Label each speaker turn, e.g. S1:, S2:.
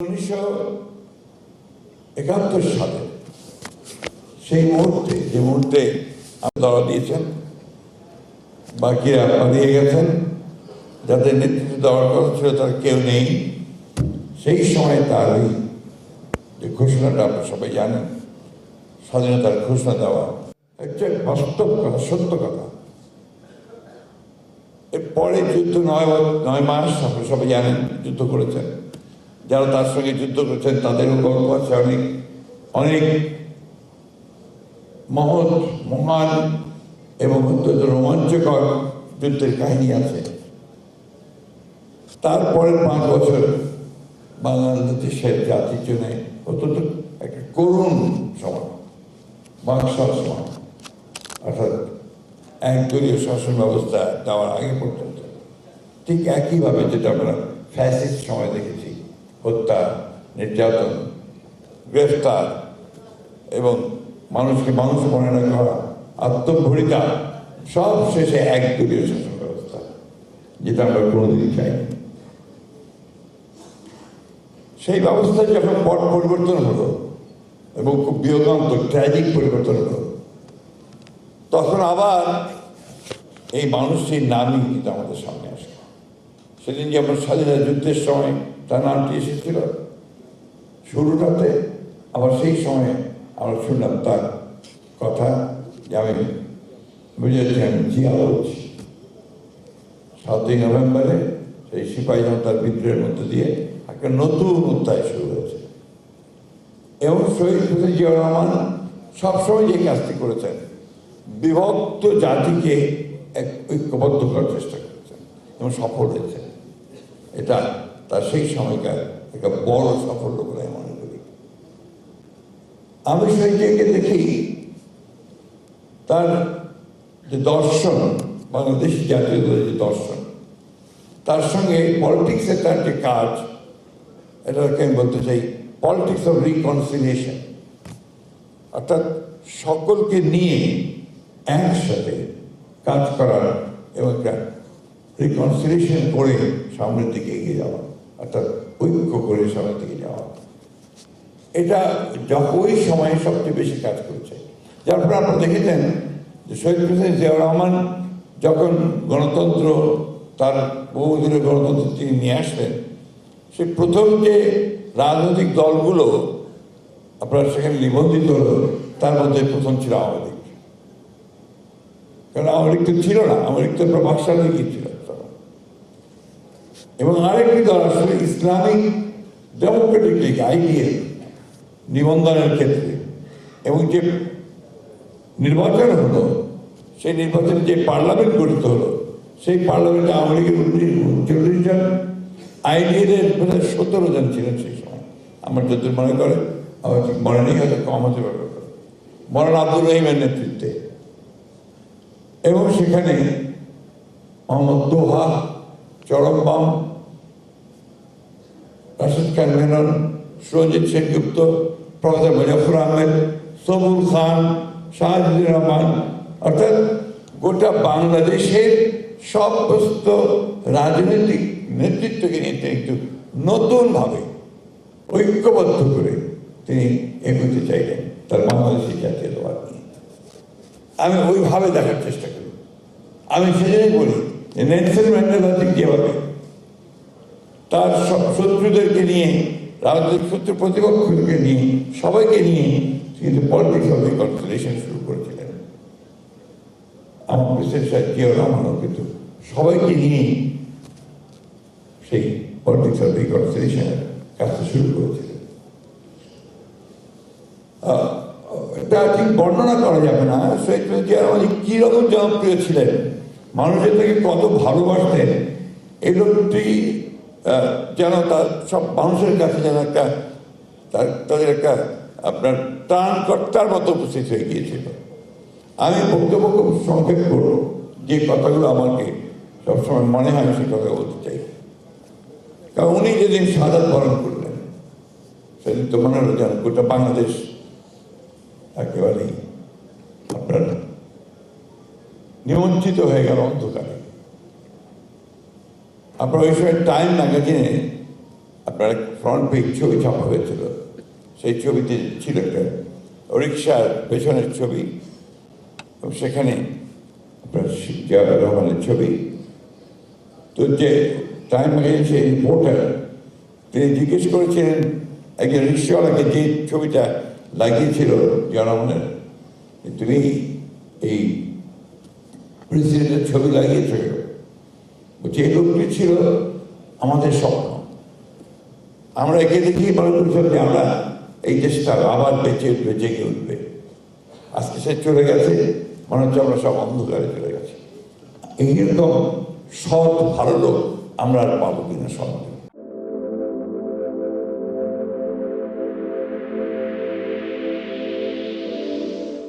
S1: 1971 সালে সেই মুহূর্তে যে মুহূর্তে দড়া দিয়েছেন, বাকিরা পালিয়ে গেছেন, যাদের নেতৃত্ব দেওয়ার কথা ছিল তার কেউ নেই। সেই সময় তার ওই যে ঘোষণাটা আপনারা সবাই জানেন, স্বাধীনতার ঘোষণা দেওয়া একটা বাস্তব কথা, সত্য কথা। এরপরে যুদ্ধ 9 মাস আপনারা সবাই জানেন যুদ্ধ করেছেন। যারা তার সঙ্গে যুদ্ধ করেছেন তাদেরও গল্প আছে, অনেক অনেক মহৎ, মহান এবং অত্যন্ত রোমাঞ্চকর যুদ্ধের কাহিনী আছে। তারপরে 5 বছর বাংলাদেশের জাতির জন্য অত্যন্ত একটা করুণ সময়, বাকশাল সময়, অর্থাৎ একদলীয় শাসন ব্যবস্থা দেওয়ার আগে পর্যন্ত। ঠিক একইভাবে যেটা আমরা ফ্যাসিস্ট সময় দেখেছি, হত্যা, নির্যাতন, গ্রেফতার এবং মানুষকে মানুষ মনে না করা, আত্মভরিতা, সব শেষে একদলীয় শাসন ব্যবস্থা, যেটা আমরা কোনোদিনই চাইনি। সেই ব্যবস্থা যখন পট পরিবর্তন হলো এবং খুব বিয়োগান্তক ট্র্যাজিক পরিবর্তন হলো, তখন আবার এই মানুষটির নামই কিন্তু আমাদের সামনে আসে। সেদিন যেমন স্বাধীনতা যুদ্ধের সময় তার নামটি এসেছিল শুরুটাতে, আবার সেই সময় আমরা শুনলাম তার কথা যে আমি বুঝেছি আমি জিয়া বলছি। 7ই নভেম্বরে সেই সিপাহী জনতার বিদ্রোহের মধ্যে দিয়ে একটা নতুন অধ্যায় শুরু হয়েছে। এবং শহীদ প্রেসিডেন্ট জিয়াউর রহমান সবসময় যে কাজটি করেছেন, বিভক্ত জাতিকে এক ঐক্যবদ্ধ করার চেষ্টা করেছেন এবং সফল হয়েছেন। এটা তার সেই সময়কার একটা বড় সাফল্য বলে আমি মনে করি। আমি শহীদকে দেখি তার যে দর্শন, বাংলাদেশি জাতীয় দলের যে দর্শন, তার সঙ্গে পলিটিক্সের তার যে কাজ, এটাকে আমি বলতে চাই পলিটিক্স অফ রিকনসিলিয়েশন, অর্থাৎ সকলকে নিয়ে একসাথে কাজ করার এবং একটা রিকনসিলিয়েশন করে সামনের দিকে এগিয়ে যাওয়া, অর্থাৎ ঐক্য করে সামনের দিকে যাওয়া। এটা ওই সময়ে সবচেয়ে বেশি কাজ করেছে। যার ফলে আপনারা দেখেছেন যে শহীদ প্রেসিডেন্ট জিয়াউর রহমান যখন গণতন্ত্র, তার বহুদিনের গণতন্ত্র তিনি নিয়ে আসলেন, সে প্রথম যে রাজনৈতিক দলগুলো আপনার সেখানে নিবন্ধিত হলো, তার মধ্যে প্রথম ছিল আওয়ামী লীগ। কারণ আওয়ামী লীগ তো ছিল না, আওয়ামী লীগ তো বাকশাল লীগই ছিল। এবং আরেকটি দল আসলে ইসলামিক ডেমোক্রেটিক লীগ, আইডিএল, নিবন্ধনের ক্ষেত্রে। এবং যে নির্বাচন হলো, সেই নির্বাচনে যে পার্লামেন্ট গঠিত হলো, সেই পার্লামেন্টে আওয়ামী লীগের 39 জন, আইডিএলের 17 জন ছিলেন সেই সময়। আমার যত মনে করে, আমার ঠিক মনে নেই, হয়তো কম হতে পারবে, মৌলানা আব্দুর রহিমের নেতৃত্বে। এবং সেখানে মোহাম্মদ দোহা, চরমবাম, রাশেদ খান মেনন, সুরজিৎ সেনগুপ্ত, প্রফেসর মুজাফর আহমেদ, সবুর খান, শাহজুর রহমান, অর্থাৎ গোটা বাংলাদেশের সমস্ত রাজনৈতিক নেতৃত্বকে নিয়ে তিনি একটু নতুনভাবে ঐক্যবদ্ধ করে তিনি এগোতে চাইলেন তার বাংলাদেশি জাতীয়তাবাদ নিয়ে। আমি ওইভাবে দেখার চেষ্টা করি। আমি সেজন্যই বলি যে নেলসন ম্যান্ডেলা ঠিক যেভাবে তার সব শত্রুদেরকে নিয়ে, রাজনৈতিক শত্রু প্রতিপক্ষকে নিয়ে, সবাইকে নিয়ে কিন্তু পলিটিক্স অফ রিকনসিলিয়েশন শুরু করেছিলেন। আমার প্রেসিডেন্ট সাহেব জিয়াউর রহমানও কিন্তু সবাইকে নিয়ে সেই পলিটিক্স অফ রিকনসিলিয়েশনের কাজটা শুরু করেছিলেন। এটা ঠিক বর্ণনা করা যাবে না শহীদ প্রেসিডেন্ট জিয়াউর রহমান কীরকম জনপ্রিয় ছিলেন, মানুষের থেকে কত ভালোবাসতেন, এই লোকটি যেন তার সব মানুষের কাছে যেন একটা তাদের একটা আপনার ত্রাণকর্তার মতো উপস্থিত হয়ে গিয়েছিল। আমি বক্তব্য খুব সংক্ষেপ করব, যে কথাগুলো আমাকে সবসময় মনে হয় সে কথা বলতে চাই। কারণ উনি যেদিন শাহাদাত বরণ করলেন, সেদিন তো মনে হলো যেন গোটা বাংলাদেশ একেবারেই আপনার নিমজ্জিত হয়ে গেল অন্ধকারে। আপনার ওই সময় টাইম ম্যাগাজিনে আপনার ফ্রন্ট পেজ ছবি ছাপা হয়েছিল, সেই ছবিতে ছিল একটা রিক্সার পেছনের ছবি এবং সেখানে আপনার জিয়াউর রহমানের ছবি। তো যে টাইম ম্যাগাজিনের রিপোর্টার তিনি জিজ্ঞেস করেছিলেন একজন রিক্সাওয়ালাকে, যে ছবিটা লাগিয়েছিল জিয়াউর রহমানের, তুমি এই প্রেসিডেন্টের ছবি লাগিয়েছ? বলছি এই লোকটি ছিল আমাদের স্বপ্ন, আমরা একে দেখেই মনে করছিলাম যে আমরা এই দেশটা আবার বেঁচে উঠবে, জেগে উঠবে। আজকে সে চলে গেছে, মনে হচ্ছে আমরা সব অন্ধকারে চলে গেছি। এইরকম সৎ ভালো লোক আমরা আর পাবো কিনা সমাজে।